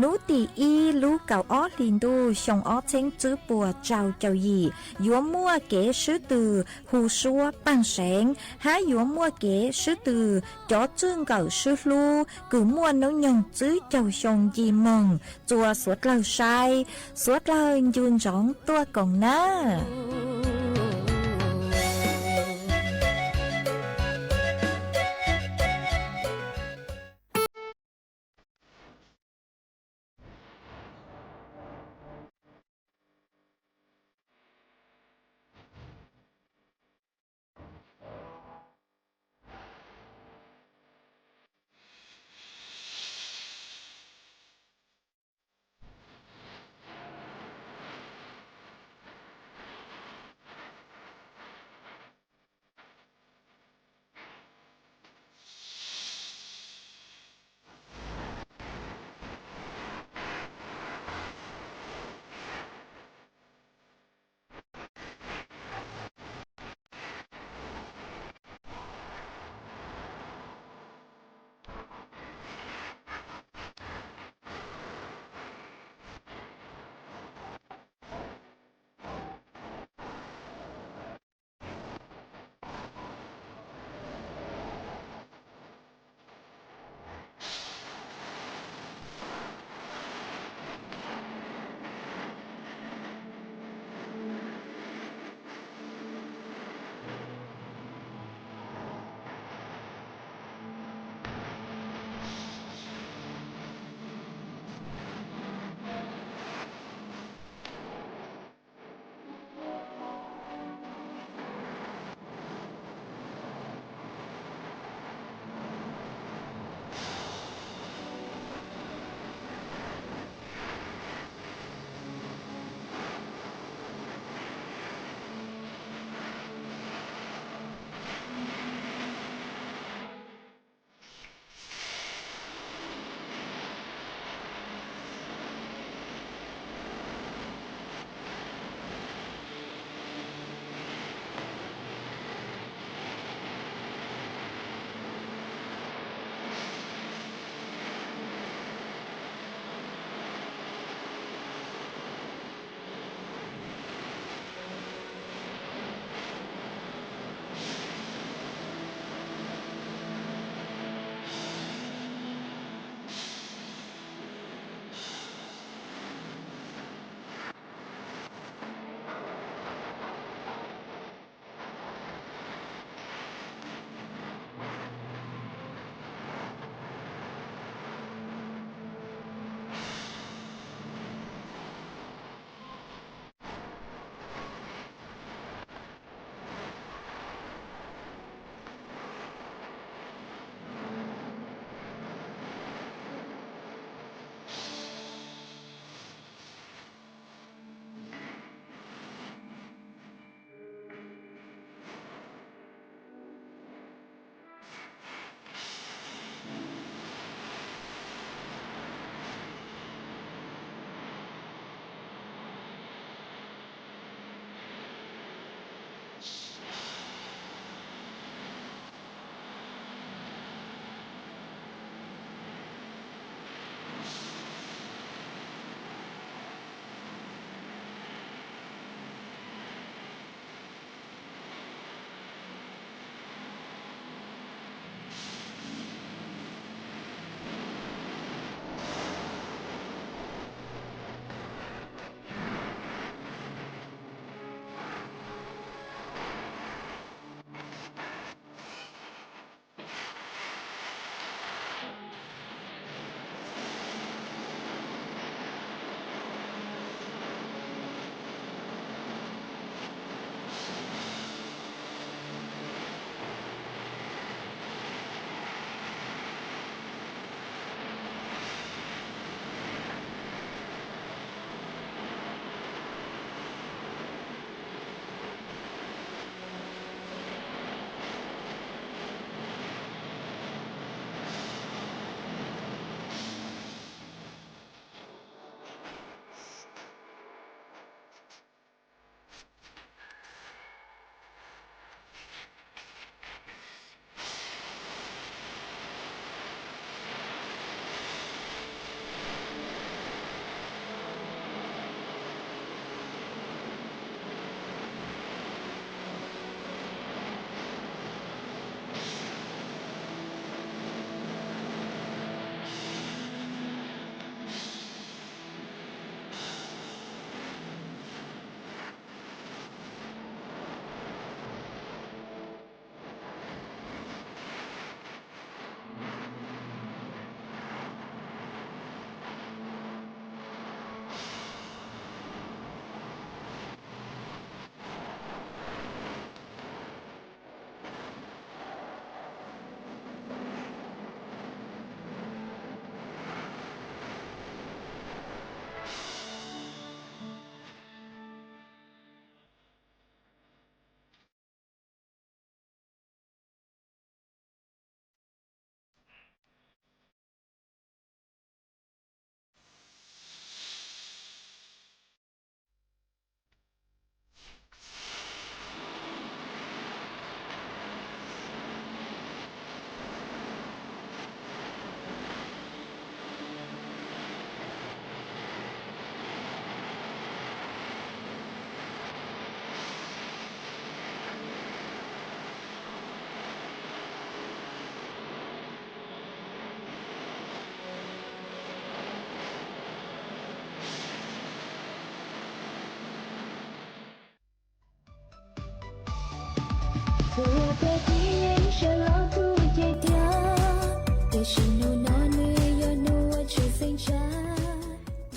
นุตีอีลูเก่าอ้อลินดูชงอ้อเช้งจื้อปัวเจ้าเจ้าหยียัวมั่วเก๋ซื้อตือหูชัวปังเสงหายัวมั่วเก๋ซื้อตือจ่อจึ้งเก่าซื้อลูกือมั่ว วันนู้ยังจื้อเจ้าชงยีมงจัวสวดเราใช้สวดเรายืนร้องตัวกองหน้า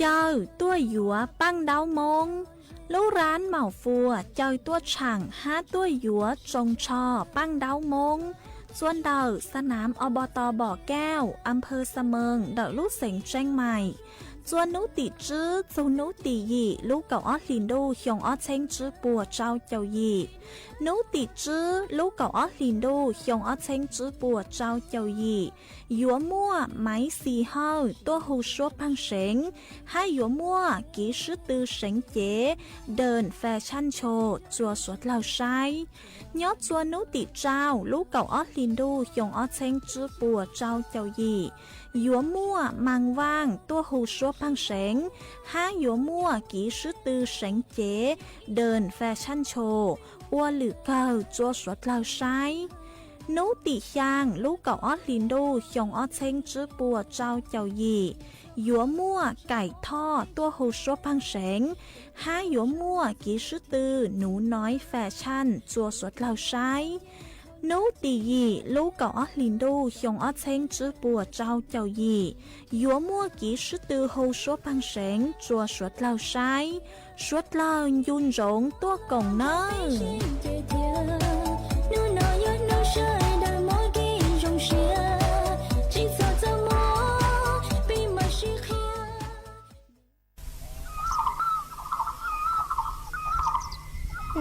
chơi tua dúa băng đau mông lũ rán màu phùa chơi tua chẳng hát tua dúa trồng trò băng đau môngส่วนเดาสนามอบต.บ่อแก้วอำเภอเสมิงเดาลูกเสงเชียงใหม่ส่วนนุติจื้อซูนุติยีลูกเก่าออสลินดูหยงออสเชงจื้อปัวเจ้าเจ้ายีนุติจื้อลูกเก่าออสลินดูหยงออสเชงจื้อปัวเจ้าเจ้ายียัวมั่วไม้สีเฮาตัวหูชัวพังเสงให้ยัวมั่วกีชื่อตือเสงเจ๋เดินแฟชั่นโชว์จัวสวดเหล่าใช้ยอดจัวนุติเจ้าลูกเก่าออสลินดูหยงออสเชงจื้อปัวเจ้าเจ้ายียัวมั่วมังว่างตัวหูชัวพังเสงห้ายัวมั่วกีชื่อตือเสงเจ๋เดินแฟชั่นโชว์อัวหรือเก่าจัวสวดเหล่าใช้นุติชางลูกเก่าออสลินดูหยงออสเชงจื้อปัวเจ้าเจ้ายียัวมั่วไก่ทอดตัวหูชัวพังเสงห้ายัวมั่วกีชื่อตือหนูน้อยแฟชั่นจัวสวดเหล่าใช้นุติยีลูกเก่าออสลินดูหยงออสเชงจื้อปัวเจ้าเจ้ายียัวมั่วกีชื่อตือหูชัวพังเสงจัวสวดเหล่าใช้สวดเหล่ายุนหงตัวกงเน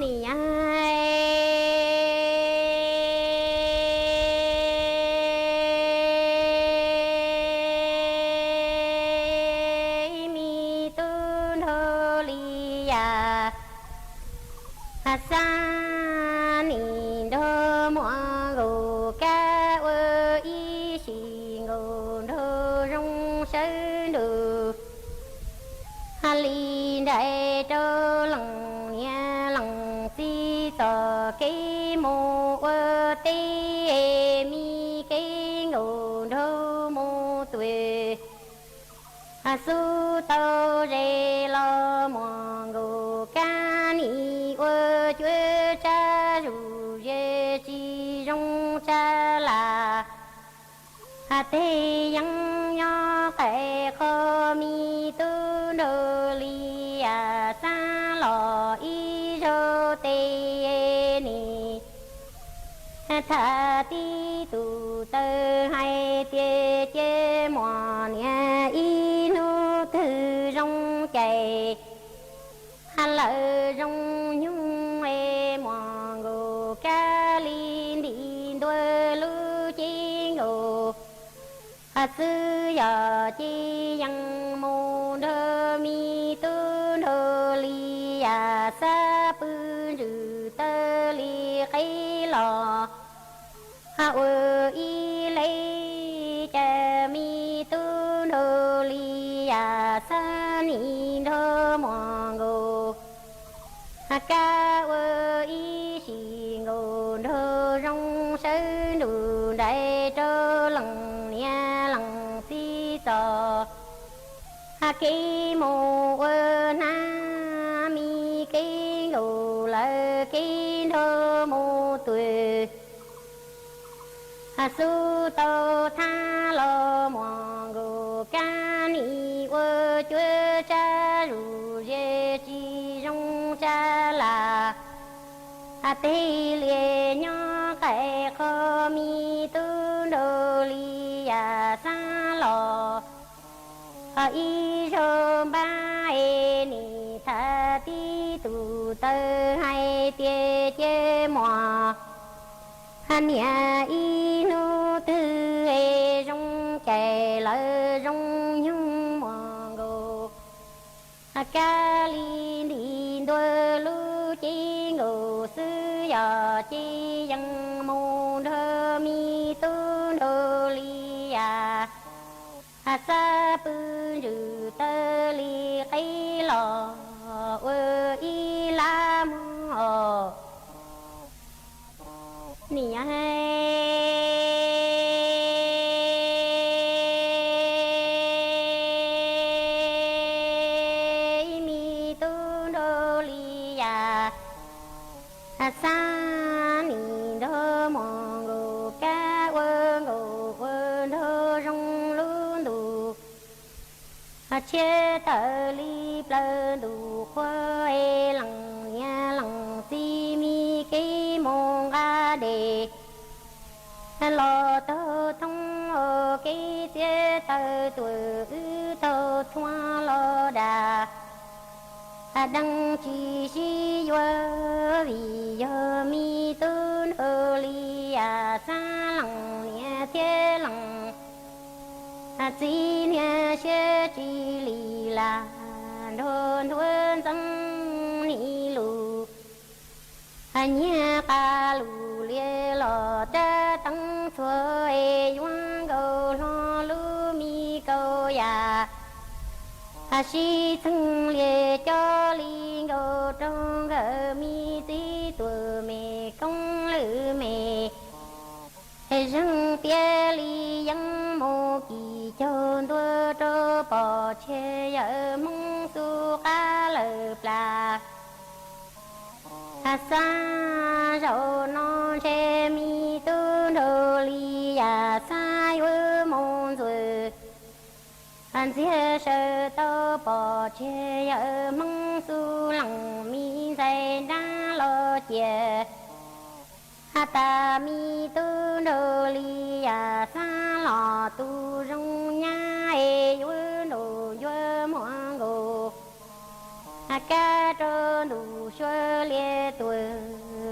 นี่ไอ้มีตุนโทลียาฮัสซานีโดมัวโกกะเวอีชิโกโดรงเซดูฮัลลีได้โตลังtờ cái mô tê mi cái ngô đô mô tuệ su tàu rê lo mò ngô ca ni chúa cha rù rê chi rong cha là tê yang nho kẻ khơ mi tu đô li sa lò y rô tê tha ti tu tơ hai tia chê mò nia y nu thư rong chạy hà lợ rong nhung e mò ngô ca linh đi đuôi lu chi ngô hà sư giờ chi yang mô đơ mi tu đơ li sa pư rư tơ li khay lò ha ơ y lấy cha mi tu đô li sa ni đô mò ngô ha ca ơ y xì ngô đô rong sơ đủ đại trơ lằng nia lằng si sò ha ki mô ơ na mi ki ngô lơ ki đô mô tuệ su tàu tha lo mò ngô ca ni ơ chúa cha rù rê chi rong cha là tê lìa nho kẻ khơ mi tu đô li sa lò y rô ba e ni tha ti tu tơ hai tia chê mò nia y nu tư e rong kè lơ rong nhung mò ngô ca li đi đôi lu chi ngô sư giờ chi yang mô đơ mi tu đô li sa pư rư tơ li khay lò y la mô nì mi tu đô li sa ni đô mò ngô ca quơ ngô quơ đô rong lu đủ chế tờ li plơ đủ khoe lằng nha lằng si mi cái mong ga đề lo tơ thông ở cái chế tờ tuổi tơ thoa lo đà đăng chi si yo vì yo mi tôn ở li à sa lằng nha thế lằng chỉ nha sẽ chỉ lì là đồn đồn răng nị lù nha ca lù lia lò ta tăng xuôi yuan cầu lo lu mi cầu ya si thăng lia cho li cầu trong gờ mi tí tuổi mẹ công lử mẹ răng bia li yang mô kỳ chôn tua trô bò chê yơ mông su cá lờ plà sa rô non chê mi tu đô li ya sa yu môn rồi anh xia sơ tô bò chê yơ mông su lằng mi dây đá lo chê ta mi tu đô li ya sa lò tu rong nha e yu đồ yu moang go ca trơ đủ xưa lia tuổi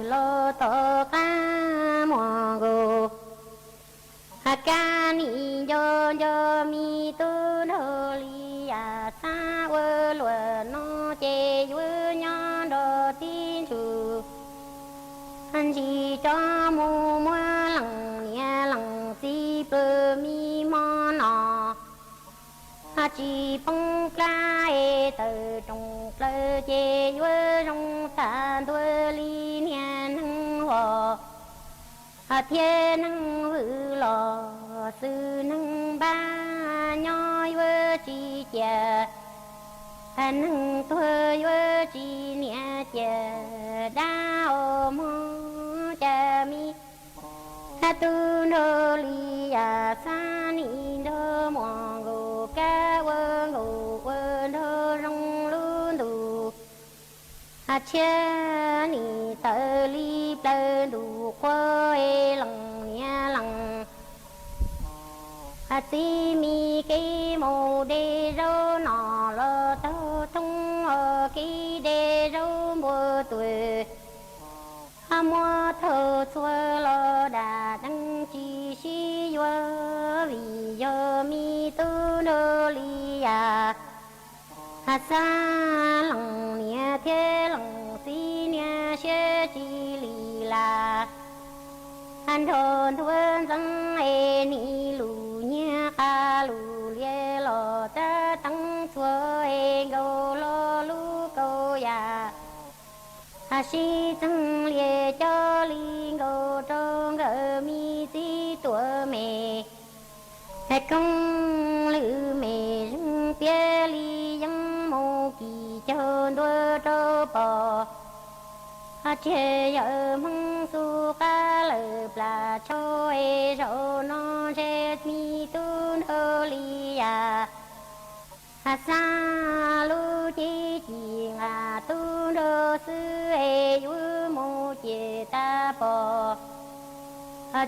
lo to ca moang go ca ni yo mi tu đô li ya sa wu lùa no chê yu nho đồ tin chu anh chỉ cho mù mua lằng nia lằng si bơ mi mò nọ chỉ bông la e từ trong lơ chê vơ trong ta đuôi li nia nâng hồ thiên nâng vự lò sư nâng ba nhoi vơ chi chè nâng thơ vơ chi nia chè đa ô mô cha mi tu nô li ya sa ni đô mò gô ca vơ gô vơ đô rong lu đủ cha ni tơ li plơ đủ khoe lằng nha lằng ti mi cái mô đê rô nọ lo tơ tung ở cái đê rô mùa tuổi mua thơ xua lo đà đăng chi si yo vì yo mi tu đô li ya sa lằng nia thế lằng si nia sẽ chi li la anh thôn thuần răng e ni lù nia ca lù lia lo ta tăng xua e gâu lo lu câu ya si tăng lia cho li ngô trong gờ mi tí tuổi mẹ công lữ mẹ rung bia li yang mô kỳ cho đua trô bò chê yơ mong su ca lờ plà cho e rô non chê mi tu đô li ya sa lu chi chi ngà tu đô sư e yu mô chê ta bò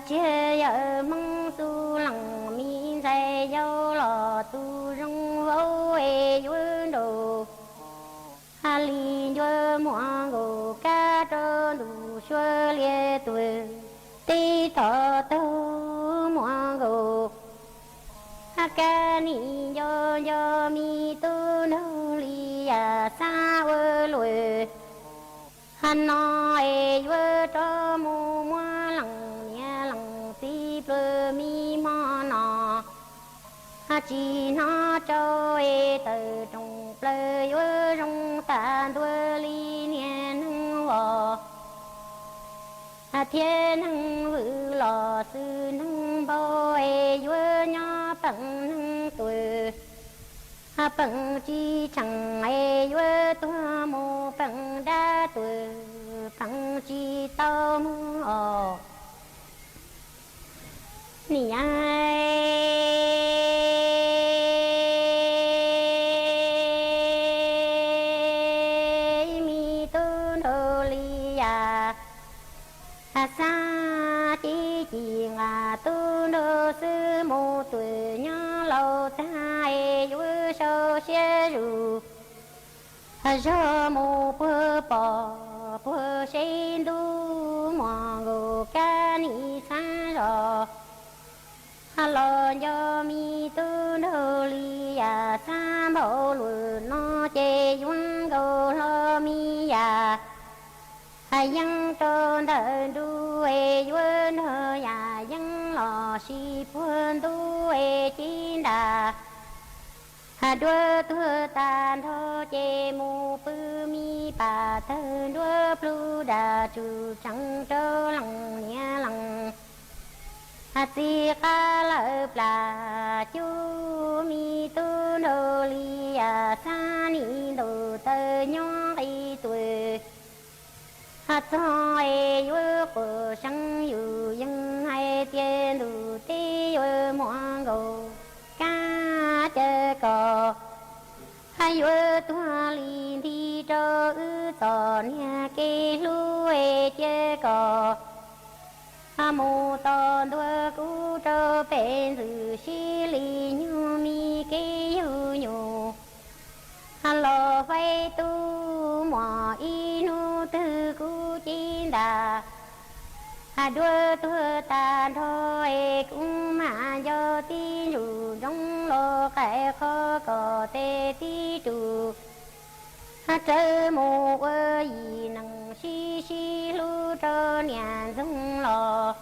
chê yơ mong su lằng mi dây dâu lò tu rong vô e yu đồ li yu moang go ca trơ đủ xua lia tuổi ti tọ tơ moang go ca ni yo mi tu nô li ya sa vơ lùi no e vơ cho mu mua lằng nia lằng si plơ mi mo nọ chỉ nó cho e từ trong plơ vơ trong ta đuôi li nia nâng vò thiên nâng vự lò sư nâng bao e vơ nhỏ bằng nâng tuổi bằng chi chẳng e vơ tua mô bằng đa tuổi bằng chi tao mô nì ai lâu tai yu sâu xie ru Rơ mù bơ bò bơ sen du mò ngô ca ni sa rò Lo yo mi tu nô li ya sa mô lu no chê yuan gô lo mi ya Yang trôn thần du e yuan hơ ya Yang lo si phun du e chín đà Đua thua tàn thô chê mù bư mi bà thân đua plu đà trù trăng trô lòng nhẹ lòng Si ca lợ plà chú mi tu nô li ya sa ni đồ tơ nhó y tuổi cho e yu bờ sang yu yang hai tiên đủ ti yu moang go ca chơ cò hai yu tua li thi trơ ư tò nha kê lu e chơ cò mô tò đua cú trơ bền rư xí li nhu mi kê yu nhu lo vay tu mò y nu tư cú chín đà đua tua tàn thôi cũng mà do tin rù trong lo cái khó có tê tí trù trơ mù ơ y năng xí xí lu trơ nhàn dung lo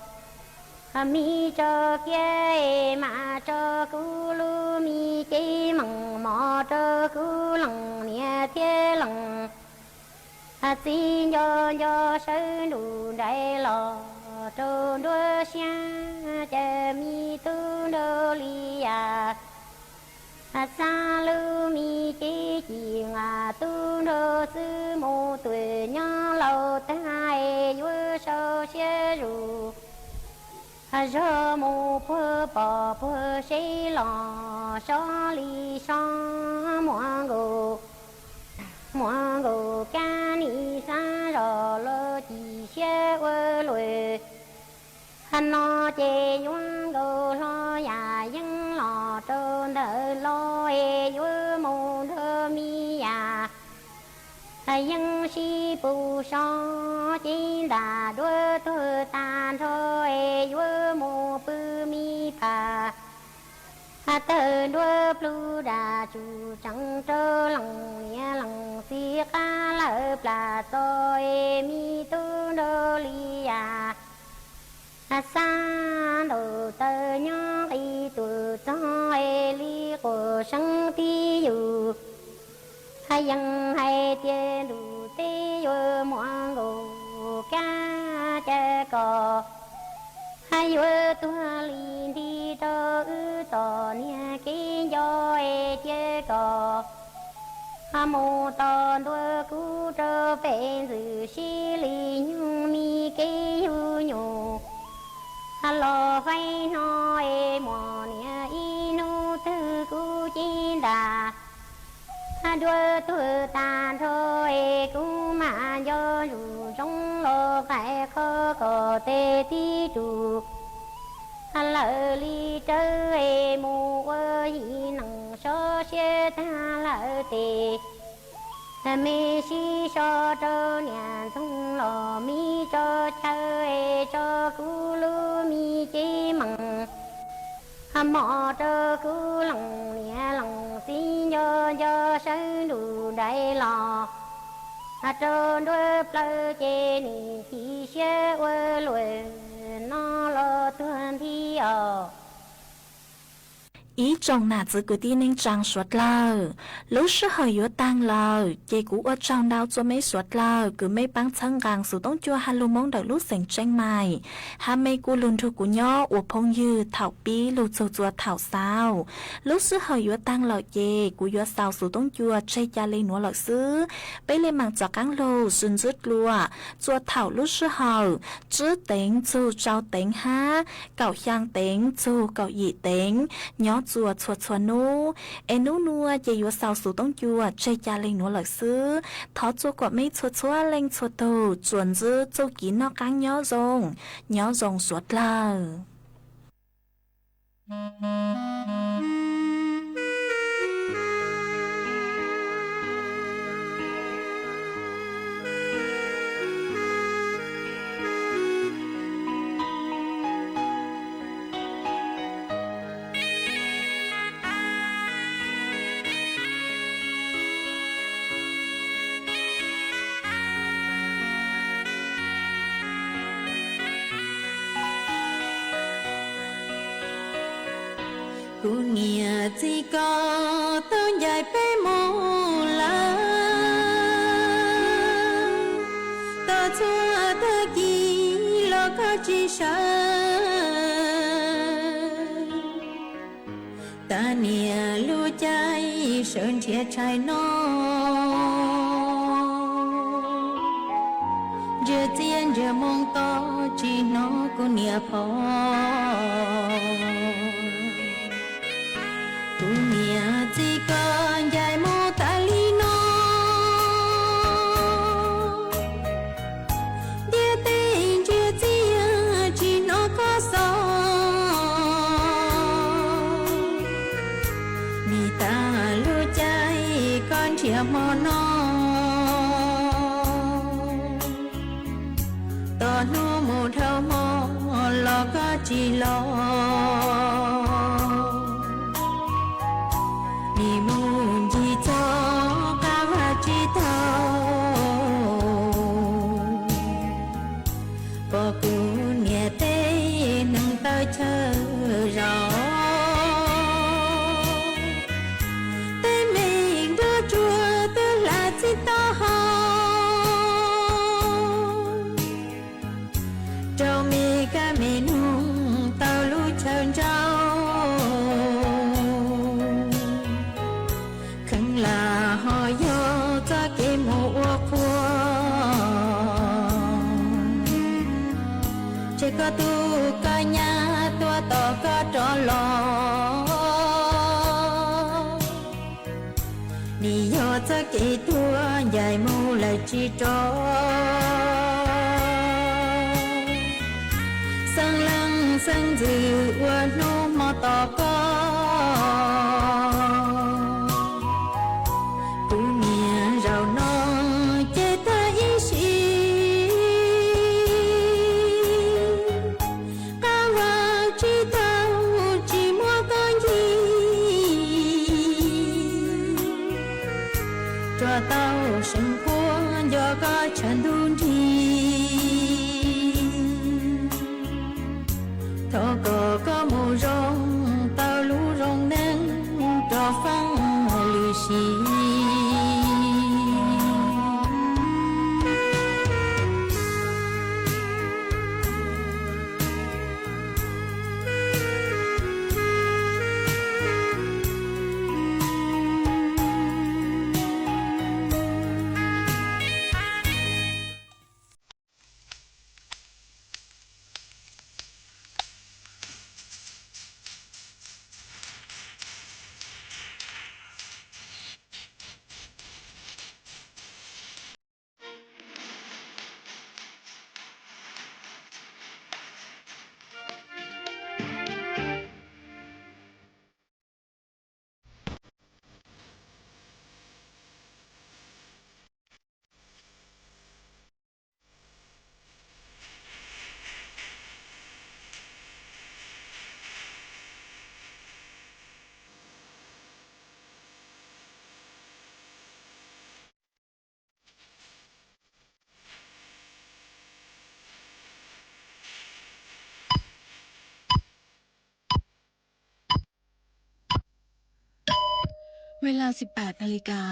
mi cho kia mà cho cú lu mi chi mằng mò cho cú lòng nia thiên lòng xin do sơ đủ đại lò trôn đua xa chờ mi tu đô li à sa lu mi chi chi ngà tu đô sư mô tuổi nhỏ lâu tai yu sâu xie ru Rơ mô phơ bò phơ xí lò xó li xó Moang gô ca ni sa rò lơ chi xie ơ lùi Nó chê yuan gô lo ya dân lò trôn đỡ lo e yu mô thơ mi ya Dân si bù so chín đà đua thơ tàn thôi yu mô bư mi bà tơ đua plu đà chủ trăng trơ lòng nhẹ lòng si ca lợ plà tôi mi tu đô li ya sa đồ tơ nhó y tu cho e li của sang ti yu Yang hai tiên đủ tê yu moang gô ca chơ cò Hai yu tua li đi trơ ư tò nia kê do e chơ cò Mô tò đua cú trơ bền rư xí li nhung mi kê yu nhô Lo vay no e mò nia y nu tư cú chín đà đua thua tàn thôi cũng mà do dù trong lo phải khó có tê tí trù lỡ ly trơ mù ơ y năng so xê ta lỡ tê mê xí so trơ nhàn thung lò mi cho chơi cho cú lu mi chi măng mò trơ cú lòng nhẹ lòng xin do sân đủ đại lò trơ đôi plơ chê ni chi xế ơ lùi nó lo tuân thi ý trong nà giữ của tiên nên trang suốt lờ lúc sức hơi yếu tăng lờ chê cũ ở trong đau cho mấy suốt lờ cứ mấy băng chân gàng sử tông chua hà lưu mong đợi lúc sành tranh mài hà mê cú lùn thu của nhỏ ủa phong dư thảo bí lù châu chua thảo sao lúc sức hơi yếu tăng lờ chê cú yếu sao sử tông chua chay cha lên núa lờ xứ bấy lên màng cho căng lô xuân rứt lùa chua thảo lúc sức hơi chứ tính chu trao tính ha cậu giang tính chu cậu dị tính nhỏ chùa chùa nô em nô nua chỉ có sao số tông chùa chơi cha lên nô lợi sư thọ chùa quả mấy chùa lên chùa tù chuẩn dư châu kín nó căng nhỏ rồng suốt lờ กูเนี่ยจีก็ต้องใหญ่ไปหมดละต่อชัวตะกี้โลกจีชาตาเนี่ยรู้ใจเชิญเทียชายน้องเจอเจียนเจอมองต่อจีน้องกูเนี่ยพอกูเนี่ยจีก็ใหญ่โมตาลีน้องเดียเต้เจอเจียจีน้องก็สอมีตารู้ใจก่อนเทียบมอนอตอนโนโมเท่ามอลอก็จีลอนี่มูจีโตกาวาจีโตปอกูเนี่ยเต้นังเตอเชอรอเต้เมงดูจัวตัวลาจิตาหอเจ้ามีกะเมนูเต้าลูเชิญเจ้าขังลาหอยอจะเกมหัวพัวเจก็ตูกะญาตัวต่อก็จอลอนี่ยอจะเกตัวใหญ่มูละจีจอสังลังสังจือว่าโนมอต่อก็กูเนี่ยเราน้องเจตาอิชีกาวาจีเต้าจีมัวกันยีตัวเต้าสังกัวยอก็ฉันดูดีทอก็มูร้องเต้ารู้ร้องนั่งรอฟังลือชีเวลา 18 นาฬิกา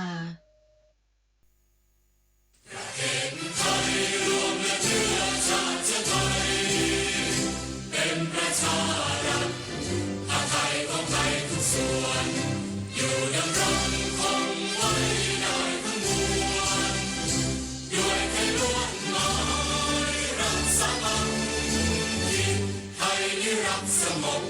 เป็นประชารัฐอาไทยของไทยทุกส่วนอยู่ดำรงคงไว้ได้ทั้งมวลด้วยไทยล้วนหมายรักสามัคคีไทยนิรักสงบ